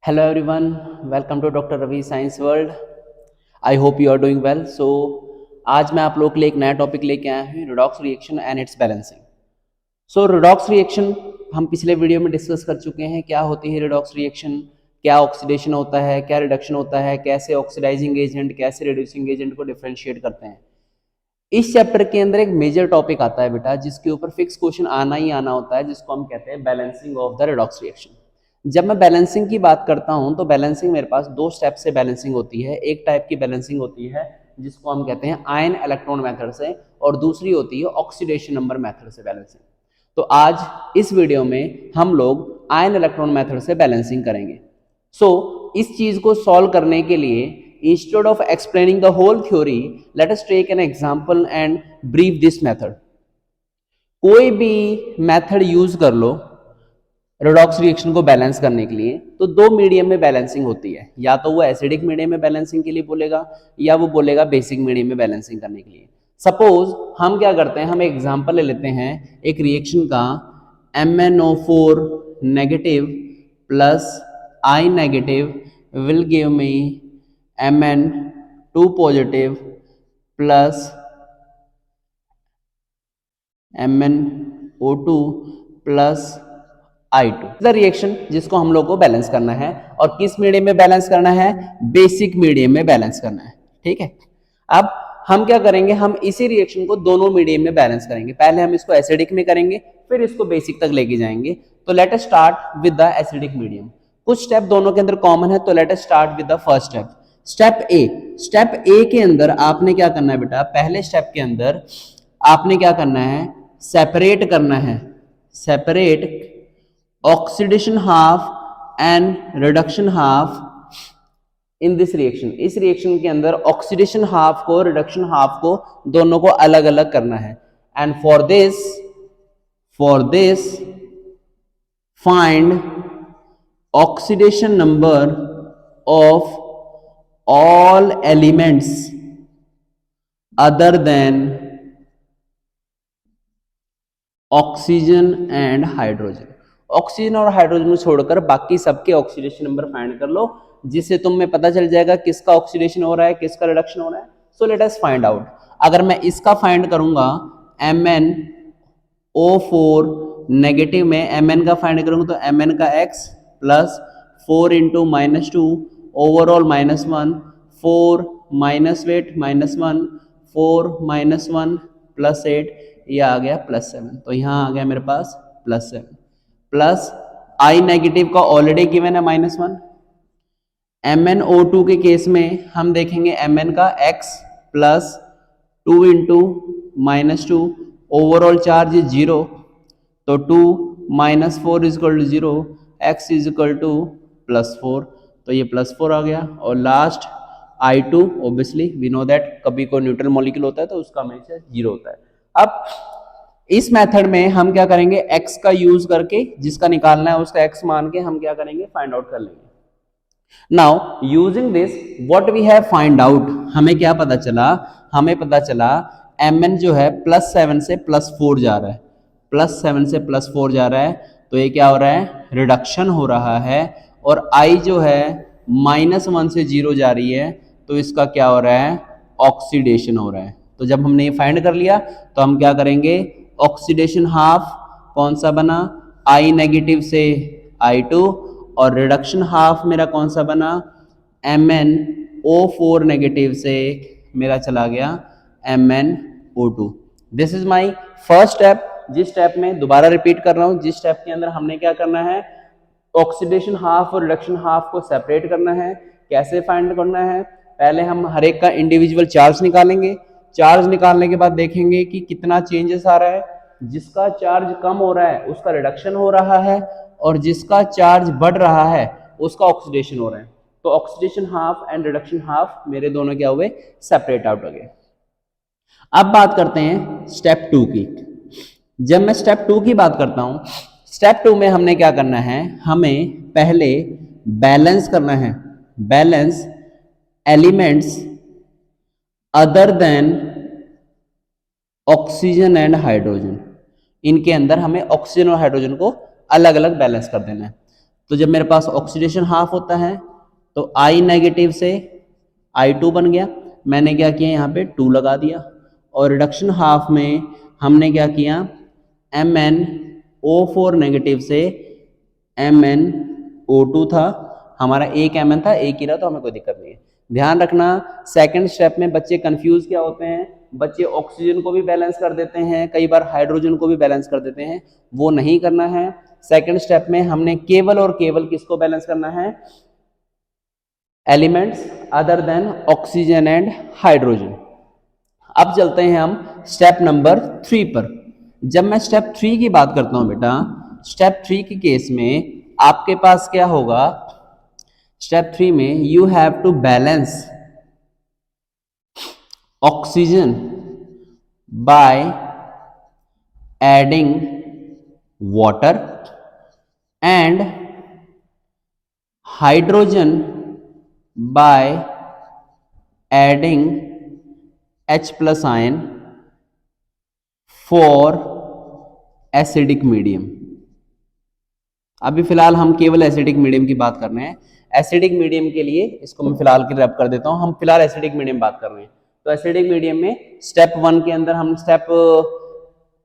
Hello everyone, welcome to Dr. Ravi Science World. I hope you are doing well. So आज मैं आप लोग के लिए एक नया टॉपिक लेके आया हूँ, redox reaction and it's balancing. So redox reaction हम पिछले वीडियो में डिस्कस कर चुके हैं. क्या होती है रिडॉक्स रिएक्शन, क्या ऑक्सीडेशन होता है, क्या रिडक्शन होता है, कैसे ऑक्सीडाइजिंग एजेंट, कैसे रिड्यूसिंग एजेंट को डिफरेंशिएट करते हैं. इस चैप्टर के अंदर एक मेजर टॉपिक आता है बेटा, जिसके ऊपर फिक्स क्वेश्चन आना ही आना होता है, जिसको हम कहते हैं balancing of the redox reaction. जब मैं बैलेंसिंग की बात करता हूं तो बैलेंसिंग मेरे पास दो स्टेप से बैलेंसिंग होती है. एक टाइप की बैलेंसिंग होती है जिसको हम कहते हैं आयन इलेक्ट्रॉन मेथड से, और दूसरी होती है ऑक्सीडेशन नंबर मेथड से बैलेंसिंग. तो आज इस वीडियो में हम लोग आयन इलेक्ट्रॉन मेथड से बैलेंसिंग करेंगे. इस चीज को सॉल्व करने के लिए instead of explaining the whole theory, let us take an example and brief this method. कोई भी मेथड यूज कर लो रिडॉक्स रिएक्शन को बैलेंस करने के लिए, तो दो मीडियम में बैलेंसिंग होती है. या तो वो एसिडिक मीडियम में बैलेंसिंग के लिए बोलेगा, या वो बोलेगा बेसिक मीडियम में बैलेंसिंग करने के लिए. सपोज हम क्या करते हैं, हम एक एग्जांपल ले लेते हैं एक रिएक्शन का, MnO4 negative plus I negative will give me Mn2 positive plus MnO2 plus I2. The reaction जिसको हम लोग को बैलेंस करना है, और किस मीडियम में बैलेंस करना है, बेसिक मीडियम में बैलेंस करना है. ठीक है. अब हम क्या करेंगे, हम इसी रिएक्शन को दोनों मीडियम में बैलेंस करेंगे. पहले हम इसको एसिडिक में करेंगे, फिर इसको बेसिक तक लेके जाएंगे. तो let us start with the acidic medium. कुछ स्टेप दोनों के अंदर कॉमन है, तो let us start with the first step. Step A के अंदर आपने क्या करना है बेटा, पहले स्टेप के अंदर आपने क्या करना है, सेपरेट करना है, separate oxidation half and reduction half in this reaction. इस रिएक्शन के अंदर ऑक्सीडेशन हाफ को, रिडक्शन हाफ को, दोनों को अलग अलग करना है. And for this find oxidation number of all elements other than oxygen and hydrogen. Oxygen और हाइड्रोजन को छोड़कर बाकी सबके ऑक्सीडेशन नंबर फाइंड कर लो, जिससे तुम्हें पता चल जाएगा किसका ऑक्सीडेशन हो रहा है, किसका रिडक्शन हो रहा है. So let us find out. अगर मैं इसका फाइंड करूंगा MnO4 नेगेटिव में, Mn का फाइंड करूंगा तो Mn का x plus 4 into -2 overall -1, 4 minus weight -1, 4 -1 plus 8, ये आ गया +7. तो यहाँ आ गया मेरे पास +7 प्लस I नेगेटिव का ऑलरेडी गिवन है -1. MnO2 के केस में हम देखेंगे Mn का x plus 2 into -2 overall charge 0, तो 2 - 4 = 0, x = +4, तो ये +4 आ गया. और last I2 obviously we know that कभी कोई न्यूट्रल मॉलिक्यूल होता है तो उसका हमेशा 0 होता है. अब इस मेथड में हम क्या करेंगे, x का यूज करके, जिसका निकालना है उसका x मान के हम क्या करेंगे, फाइंड आउट कर लेंगे. Now using this what we have find out, हमें क्या पता चला, हमें पता चला Mn जो है +7 से +4 जा रहा है, +7 से +4 जा रहा है, तो ये क्या हो रहा है, रिडक्शन हो रहा है. और I जो है -1 से 0 जा रही है, तो इसका क्या हो रहा है, ऑक्सीडेशन हो रहा है. तो जब हमने ये फाइंड कर लिया तो हम क्या करेंगे, ऑक्सीडेशन हाफ कौन सा बना, I नेगेटिव से I2, और रिडक्शन हाफ मेरा कौन सा बना, MnO4 नेगेटिव से मेरा चला गया MnO2. This is my first step. जिस स्टेप में दोबारा रिपीट कर रहा हूं, जिस स्टेप के अंदर हमने क्या करना है, ऑक्सीडेशन हाफ और रिडक्शन हाफ को सेपरेट करना है. कैसे फाइंड करना है, पहले हम हर एक का इंडिविजुअल चार्ज निकालेंगे. चार्ज निकालने के बाद देखेंगे कि कितना चेंजेस आ रहा है. जिसका चार्ज कम हो रहा है उसका रिडक्शन हो रहा है, और जिसका चार्ज बढ़ रहा है उसका ऑक्सीडेशन हो रहा है. तो oxidation half and reduction half मेरे दोनों क्या हुए, सेपरेट आउट हो गए. अब बात करते हैं स्टेप 2 की. जब मैं स्टेप 2 की बात करता हूं, स्टेप 2 में हमने क्या करना है, हमें पहले बैलेंस करना है, balance elements other than oxygen and hydrogen. इनके अंदर हमें ऑक्सीजन और हाइड्रोजन को अलग अलग बैलेंस कर देना है. तो जब मेरे पास ऑक्सीडेशन हाफ होता है तो I नेगेटिव से I2 बन गया, मैंने क्या किया यहाँ पे 2 लगा दिया, और रिडक्शन हाफ में हमने क्या किया, MnO4 नेगेटिव से MnO2 था, हमारा एक Mn था, एक ही रहा, तो हमें कोई दिक्कत नहीं है। ध्यान रखना सेकंड स्टेप में बच्चे कंफ्यूज क्या होते हैं, बच्चे ऑक्सीजन को भी बैलेंस कर देते हैं, कई बार हाइड्रोजन को भी बैलेंस कर देते हैं, वो नहीं करना है। सेकंड स्टेप में हमने केवल और केवल किसको बैलेंस करना है, elements other than oxygen and hydrogen. अब चलते हैं हम स्टेप नंबर 3 पर। जब मैं स्टेप 3 की बात करता हूं बेटा, स्टेप 3 के केस में आपके पास क्या होगा, स्टेप 3 में you have to balance oxygen by adding water and hydrogen by adding H+ ion for acidic medium. अभी फिलहाल हम केवल एसिडिक मीडियम की बात कर रहे हैं। एसिडिक मीडियम के लिए इसको मैं फिलहाल के रैप कर देता हूं, हम फिलहाल एसिडिक मीडियम बात कर रहे हैं। तो एसिडिक मीडियम में स्टेप 1 के अंदर, हम स्टेप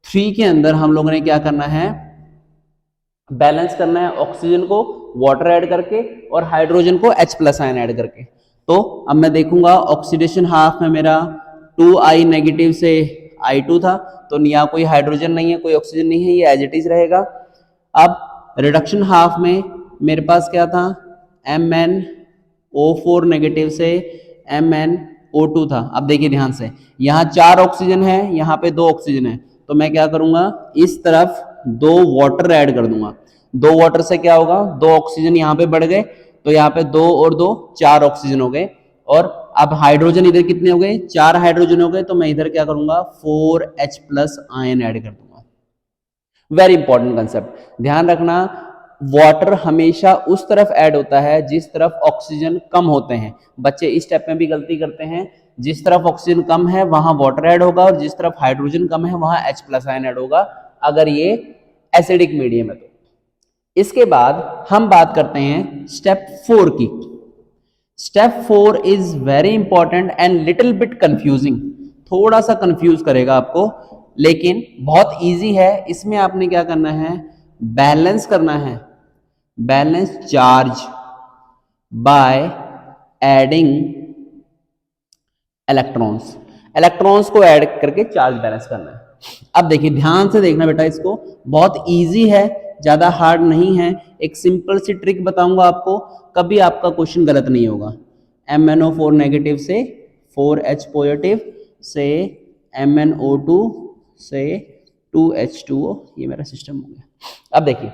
3 के अंदर हम लोगों ने क्या करना है, बैलेंस करना है ऑक्सीजन को वाटर ऐड करके और हाइड्रोजन को H+ आयन ऐड करके। तो अब मैं देखूंगा ऑक्सीडेशन हाफ में मेरा 2I नेगेटिव से I2 था, तो यहाँ कोई हाइड्रोजन नहीं है, कोई ऑक्सीजन नहीं है, ये एज इट इज रहेगा। अब रिडक्शन हाफ में मेरे पास क्या था, MnO4 नेगेटिव से MnO2 था। अब देखिए ध्यान से, यहाँ 4 ऑक्सीजन है, यहाँ पे 2 ऑक्सीजन है, तो मैं क्या करूंगा, इस तरफ 2 वाटर ऐड कर दूंगा। 2 वाटर से क्या होगा, 2 ऑक्सीजन यहाँ पे बढ़ गए, तो यहाँ पे 2 और 2 4 ऑक्सीजन हो गए, और अब हाइड्रोजन इधर कितने हो गए, 4 हाइड्रोजन हो गए, तो मैं इधर क्या करूंगा, 4H+ आयन ऐड कर दूंगा। वेरी इंपॉर्टेंट कंसेप्ट, ध्यान रखना, वाटर हमेशा उस तरफ ऐड होता है जिस तरफ ऑक्सीजन कम होते हैं। बच्चे इस स्टेप में भी गलती करते हैं, जिस तरफ ऑक्सीजन कम है वहां वाटर ऐड होगा, और जिस तरफ हाइड्रोजन कम है वहां H+ आयन ऐड होगा, अगर ये एसिडिक मीडियम है तो। इसके बाद हम बात करते हैं स्टेप 4 की। Step 4 is very important and little bit confusing, थोड़ा सा कंफ्यूज करेगा आपको, लेकिन बहुत इजी है। इसमें आपने क्या करना है, बैलेंस करना है, balance charge by adding electrons. Electrons को ऐड करके चार्ज बैलेंस करना है। अब देखिए ध्यान से देखना बेटा, इसको बहुत इजी है, ज्यादा हार्ड नहीं है। एक सिंपल सी ट्रिक बताऊंगा आपको, कभी आपका क्वेश्चन गलत नहीं होगा। MnO4 नेगेटिव से 4H पॉजिटिव से MnO2 से 2H2O, ये मेरा सिस्टम हो गया। अब देखिए,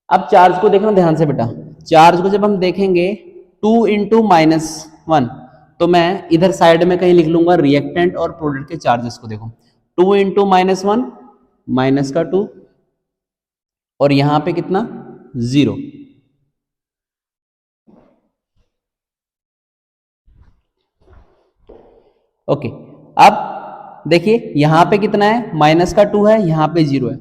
अब चार्ज को देखना ध्यान से बेटा, चार्ज को जब हम देखेंगे 2 × -1, तो मैं इधर साइड में कहीं लिख लूंगा रिएक्टेंट और प्रोडक्ट के चार्जेस को। देखो 2 × -1 माइनस का 2, और यहां पे कितना 0। ओके, अब देखिए यहां पे कितना है, माइनस का 2 है, यहां पे 0 है।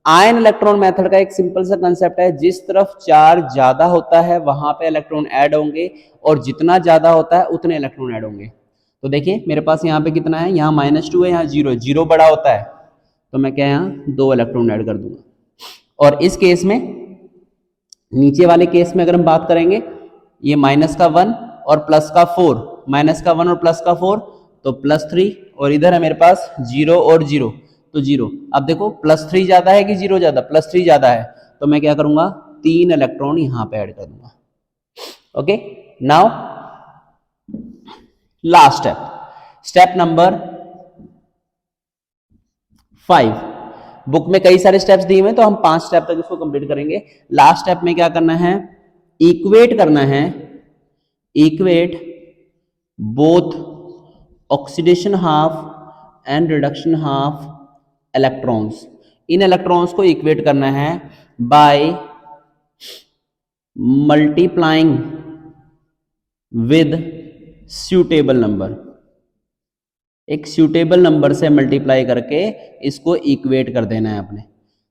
आयन इलेक्ट्रॉन मेथड का एक सिंपल सा कंसेप्ट है, जिस तरफ चार्ज ज्यादा होता है वहां पे इलेक्ट्रॉन ऐड होंगे, और जितना ज्यादा होता है उतने इलेक्ट्रॉन ऐड होंगे। तो देखिए मेरे पास यहाँ पे कितना है, यहाँ -2 है, यहाँ 0 है, 0 बड़ा होता है, तो मैं क्या यहाँ 2 इलेक्ट्रॉन ऐड कर दूंगा। और इस केस में, नीचे वाले केस में अगर हम बात करेंगे, ये -1 और +4, -1 और +4, तो +3, और इधर है मेरे पास 0 और 0, तो 0। अब देखो +3 ज्यादा है कि 0 ज्यादा, +3 ज्यादा है, तो मैं क्या करूंगा, 3 इलेक्ट्रॉन यहां पे ऐड कर दूंगा। Okay, now last step, step number 5। Book में कई सारे स्टेप्स दिए हुए हैं, तो हम 5 स्टेप तक इसको कंप्लीट करेंगे। लास्ट स्टेप में क्या करना है, इक्वेट करना है, equate both oxidation half and reduction half electrons. In electrons को इक्वेट करना है by multiplying with suitable number. एक सूटेबल नंबर से मल्टीप्लाई करके इसको इक्वेट कर देना है अपने।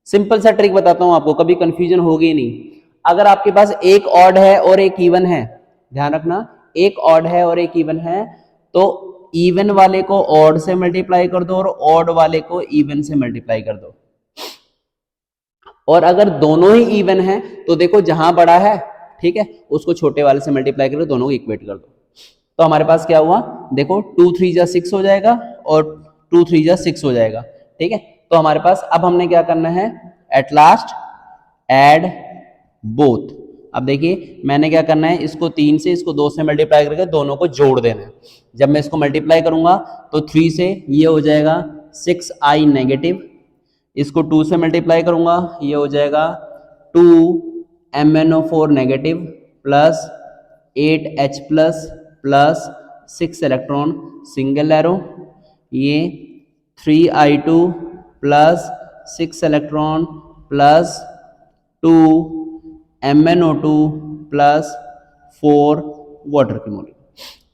सिंपल सा ट्रिक बताता हूं आपको, कभी कंफ्यूजन होगी नहीं। अगर आपके पास एक ऑड है और एक इवन है, ध्यान रखना, एक ऑड है और एक इवन है, तो इवन वाले को ऑड से मल्टीप्लाई कर दो और ऑड वाले को इवन से मल्टीप्लाई कर दो। और अगर दोनों ही इवन है तो देखो जहां बड़ा है, ठीक है, उसको छोटे वाले से मल्टीप्लाई करके दोनों को इक्वेट कर दो। तो हमारे पास क्या हुआ, देखो 2 3 जा 6 हो जाएगा और 2 3 जा 6 हो जाएगा, ठीक है। तो हमारे पास अब हमने क्या करना है, एट लास्ट एड बोथ। अब देखिए मैंने क्या करना है, इसको 3 से इसको 2 से मल्टीप्लाई करके दोनों को जोड़ देना है। जब मैं इसको मल्टीप्लाई करूंगा तो 3 से ये हो जाएगा 6i नेगेटिव, इसको 2 से मल्टीप्लाई करूंगा ये हो जाएगा 2MnO4 negative plus 8H plus plus 6 electron single arrow, ये 3i2 plus 6 electron plus 2MnO2 plus 4 water की मॉलिक्यूल।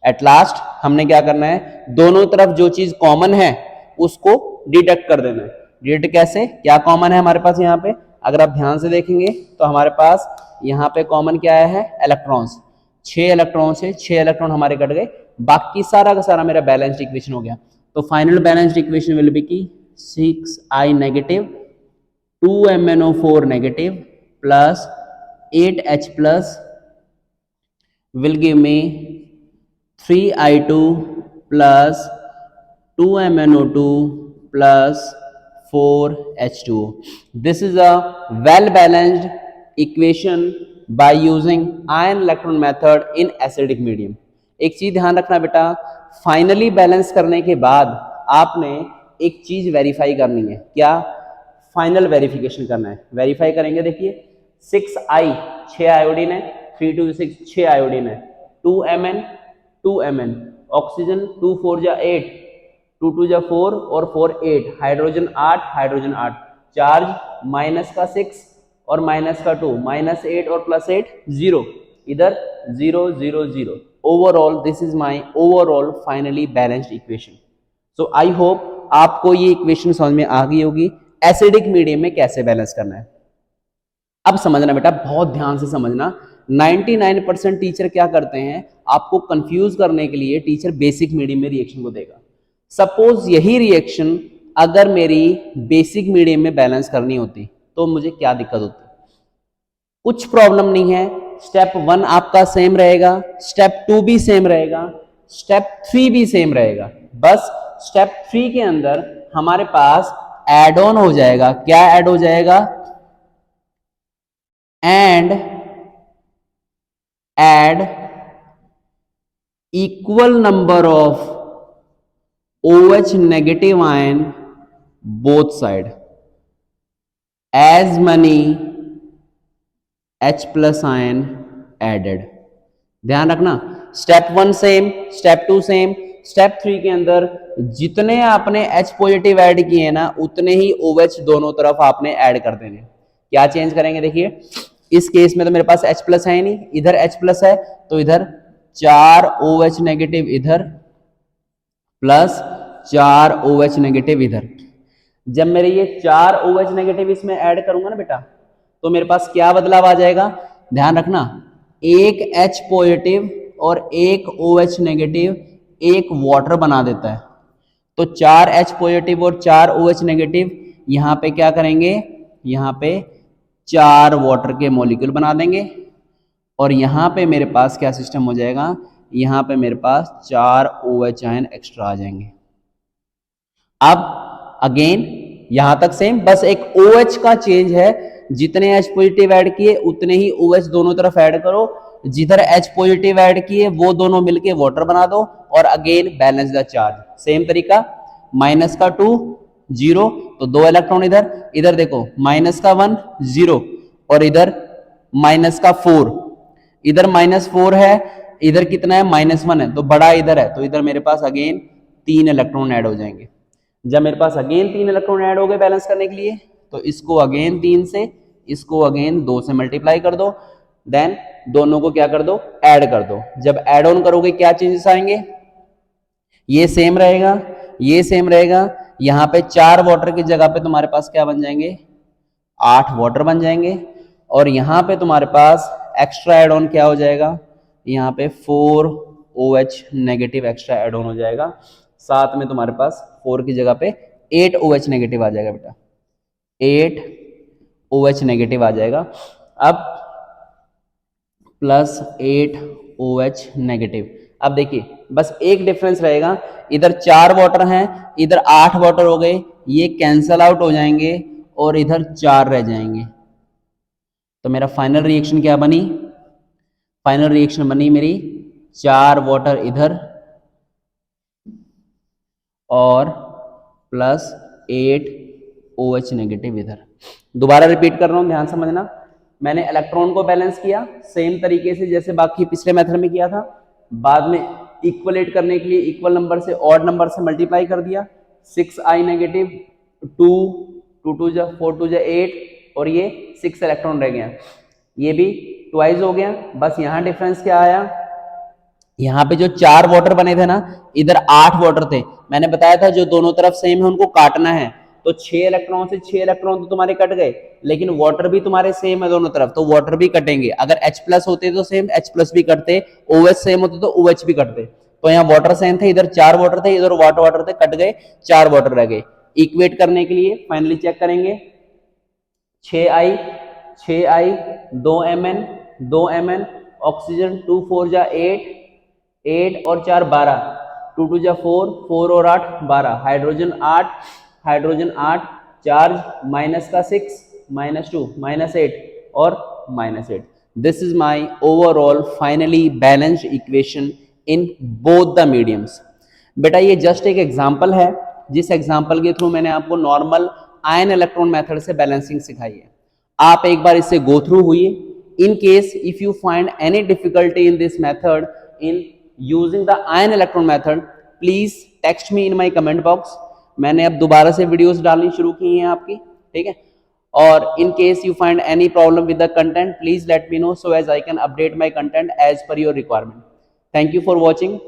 एट लास्ट हमने क्या करना है, दोनों तरफ जो चीज कॉमन है उसको डिडक्ट कर देना है। डिडक्ट कैसे, क्या कॉमन है हमारे पास यहाँ पे, अगर आप ध्यान से देखेंगे तो हमारे पास यहाँ पे कॉमन क्या है, इलेक्ट्रॉन्स। 6 इलेक्ट्रॉन से 6 इलेक्ट्रॉन हमारे कट गए, बाकी सारा का सारा मेरा बैलेंस्ड इक्वेशन हो गया। तो final balanced equation will be की 6i negative 2MnO4 negative plus 8H plus will give me 3i2 plus 2MnO2 plus 4H2O. This is a well balanced equation by using ion electron method in acidic medium. एक चीज ध्यान रखना बेटा, finally balance करने के बाद आपने एक चीज वेरीफाई करनी है, क्या, फाइनल वेरिफिकेशन करना है। वेरीफाई करेंगे, देखिए 6i 6 आयोडीन है, 3 2 6 6 आयोडीन है, 2Mn ऑक्सीजन 2 4 जा 8, 2 2 जा 4 और 4 8, हाइड्रोजन 8 हाइड्रोजन 8, चार्ज माइनस का 6 और माइनस का 2, -8 और +8 0, इधर 0 0 0। Overall this is my overall finally balanced equation. So I hope आपको ये इक्वेशन समझ में आ गई होगी, एसिडिक मीडियम में कैसे बैलेंस करना है। अब समझना बेटा, बहुत ध्यान से समझना, 99% टीचर क्या करते हैं, आपको कंफ्यूज करने के लिए टीचर बेसिक मीडियम में रिएक्शन को देगा। सपोज यही रिएक्शन अगर मेरी बेसिक मीडियम में बैलेंस करनी होती तो मुझे क्या दिक्कत होती, कुछ प्रॉब्लम नहीं है। स्टेप 1 आपका सेम रहेगा, स्टेप 2 भी सेम रहेगा, स्टेप 3 भी सेम रहेगा। बस स्टेप 3 के अंदर हमारे पास एड ऑन हो जाएगा, क्या ऐड हो जाएगा, and add equal number of OH negative ion both side, as many H plus ion added। ध्यान रखना, step 1 same, step 2 same, step 3 के अंदर जितने आपने H पॉजिटिव ऐड किए ना उतने ही OH दोनों तरफ आपने ऐड कर देने। क्या चेंज करेंगे, देखिए इस केस में तो मेरे पास H प्लस है नहीं, इधर H प्लस है, तो इधर 4 OH नेगेटिव इधर प्लस 4 OH नेगेटिव इधर। जब मेरे ये 4 OH नेगेटिव इसमें ऐड करूंगा ना बेटा, तो मेरे पास क्या बदलाव आ जाएगा, ध्यान रखना, एक H पॉजिटिव और एक OH नेगेटिव एक वाटर बना देता है। तो 4 H पॉजिटिव और 4 OH नेगेटिव यहां पे क्या करेंगे, यहां पे 4 वाटर के मॉलिक्यूल बना देंगे और यहां पे मेरे पास क्या सिस्टम हो जाएगा, यहां पे मेरे पास 4 OH आयन एक्स्ट्रा आ जाएंगे। अब अगेन यहां तक सेम, बस एक OH का चेंज है, जितने H पॉजिटिव ऐड किए उतने ही OH दोनों तरफ ऐड करो, जिधर H पॉजिटिव ऐड किए वो दोनों मिलके वाटर बना दो और again balance the charge. Same तरीका, माइनस का 2 0 तो 2 इलेक्ट्रॉन इधर, इधर देखो माइनस का 1 0 और इधर माइनस का 4, इधर -4 है, इधर कितना है -1 है, तो बड़ा इधर है, तो इधर मेरे पास अगेन 3 इलेक्ट्रॉन ऐड हो जाएंगे। जब मेरे पास अगेन 3 इलेक्ट्रॉन ऐड हो गए बैलेंस करने के लिए, तो इसको अगेन 3 से, इसको अगेन 2 से मल्टीप्लाई कर दो, देन दोनों को क्या कर दो, ऐड कर दो। जब ऐड ऑन करोगे क्या चेंजेस आएंगे, ये सेम रहेगा, ये सेम रहेगा, यहाँ पे 4 वाटर की जगह पे तुम्हारे पास क्या बन जाएंगे, 8 वाटर बन जाएंगे और यहाँ पे तुम्हारे पास एक्स्ट्रा एड ऑन क्या हो जाएगा, यहाँ पे 4OH negative extra add on हो जाएगा, साथ में तुम्हारे पास 4 की जगह पे 8OH नेगेटिव आ जाएगा बेटा, 8OH नेगेटिव आ जाएगा। अब प्लस 8OH नेगेटिव। अब देखिए बस एक डिफरेंस रहेगा, इधर 4 वाटर हैं, इधर 8 वाटर हो गए, ये कैंसल आउट हो जाएंगे और इधर 4 रह जाएंगे। तो मेरा फाइनल रिएक्शन क्या बनी, फाइनल रिएक्शन बनी मेरी 4 वाटर इधर और प्लस 8OH नेगेटिव इधर। दोबारा रिपीट कर रहा हूं, ध्यान समझना। मैंने इलेक्ट्रॉन को बैलेंस किया सेम तरीके से जैसे बाकी पिछले मेथड में किया था, बाद में इक्वलेट करने के लिए इक्वल नंबर से ऑड नंबर से मल्टीप्लाई कर दिया, 6I नेगेटिव 2 2 जा 4 2 जा 8 और ये 6 इलेक्ट्रॉन रह गया, ये भी ट्वाइस हो गया। बस यहाँ डिफरेंस क्या आया, यहाँ पे जो 4 वाटर बने थे ना, इधर 8 वाटर थे। मैंने बताया था जो दोनों तरफ सेम है उनको काटना है, तो 6 इलेक्ट्रॉन से 6 इलेक्ट्रॉन तो तुम्हारे कट गए, लेकिन वाटर भी तुम्हारे सेम है दोनों तरफ, तो वाटर भी कटेंगे। अगर H प्लस होते तो सेम H प्लस भी कटते, OH सेम होते तो OH भी कटते। तो यहाँ वाटर सेम थे, इधर 4 वाटर थे, इधर वाटर थे, कट गए, 4 वाटर रह गए। इक्वेट करने के लिए फाइनली चेक करेंगे, 6I 2 Mn ऑक्सीजन 2 4 जा 8 और 4 12, 2 2 जा 4 और 8 12, हाइड्रोजन 8 चार्ज माइनस का 6 -2 -8 और -8। This is my overall finally balanced equation in both the mediums. बेटा ये जस्ट एक एग्जाम्पल है, जिस एग्जाम्पल के थ्रू मैंने आपको नॉर्मल आयन इलेक्ट्रॉन मेथड से बैलेंसिंग सिखाई है। आप एक बार इससे गो थ्रू हुई। In case if you find any difficulty in this method in using the ion electron method, please text me in my comment box. मैंने अब दोबारा से वीडियोस डालनी शुरू की हैं आपकी, ठीक है। और in case you find any problem with the content, please let me know so as I can update my content as per your requirement. Thank you for watching,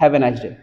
have a nice day.